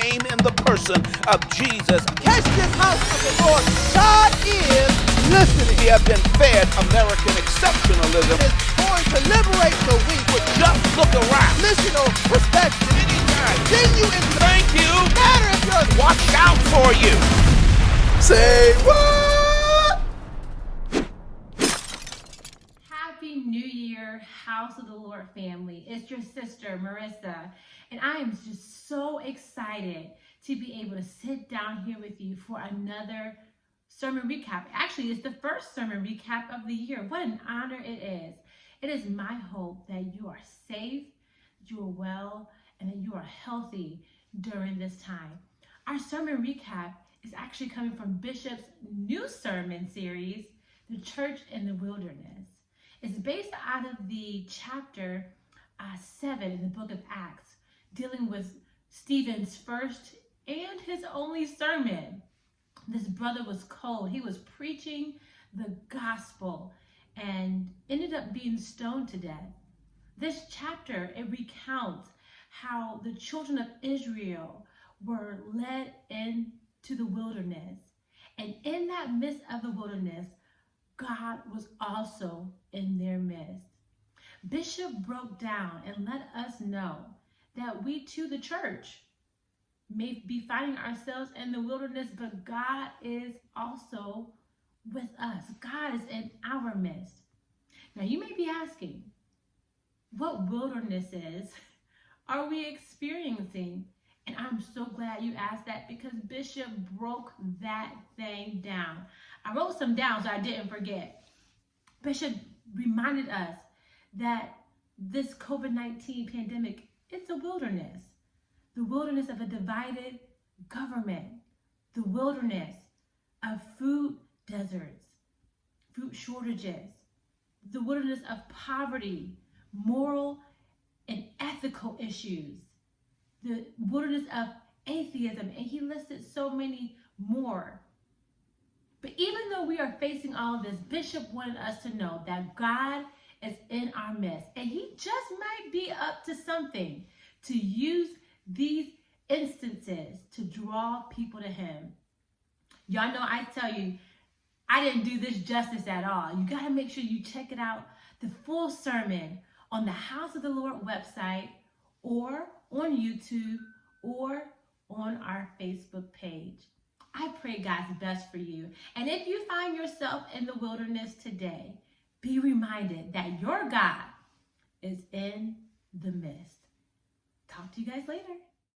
came in the person of Jesus. Catch this house of the Lord. God is listening. We have been fed American exceptionalism. It's going to liberate the weak. But just look around. Missional perspective. Anytime. Genuine. Thank you. Matter if you're. Watch out for you. Say what? Happy New Year, House of the Lord family. It's your sister, Marrissa, and I am just so excited to be able to sit down here with you for another sermon recap. Actually, it's the first sermon recap of the year. What an honor it is. It is my hope that you are safe, that you are well, and that you are healthy during this time. Our sermon recap is actually coming from Bishop's new sermon series, The Church in the Wilderness. It's based out of the chapter 7 in the book of Acts, dealing with Stephen's first and his only sermon. This brother was cold. He was preaching the gospel and ended up being stoned to death. This chapter, it recounts how the children of Israel were led into the wilderness. And in that midst of the wilderness, God was also in their midst. Bishop broke down and let us know that we too, the church, may be finding ourselves in the wilderness, but God is also with us. God is in our midst. Now you may be asking, what wilderness are we experiencing? And I'm so glad you asked that, because Bishop broke that thing down. I wrote some down so I didn't forget. Bishop reminded us that this COVID-19 pandemic, it's a wilderness. The wilderness of a divided government. The wilderness of food deserts, food shortages. The wilderness of poverty, moral and ethical issues. The wilderness of atheism, and he listed so many more. But even though we are facing all of this, Bishop wanted us to know that God is in our midst, and he just might be up to something to use these instances to draw people to him. Y'all know I tell you, I didn't do this justice at all. You got to make sure you check it out, the full sermon, on the House of the Lord website, or on YouTube, or on our Facebook page. I pray God's best for you. And if you find yourself in the wilderness today, be reminded that your God is in the midst. Talk to you guys later.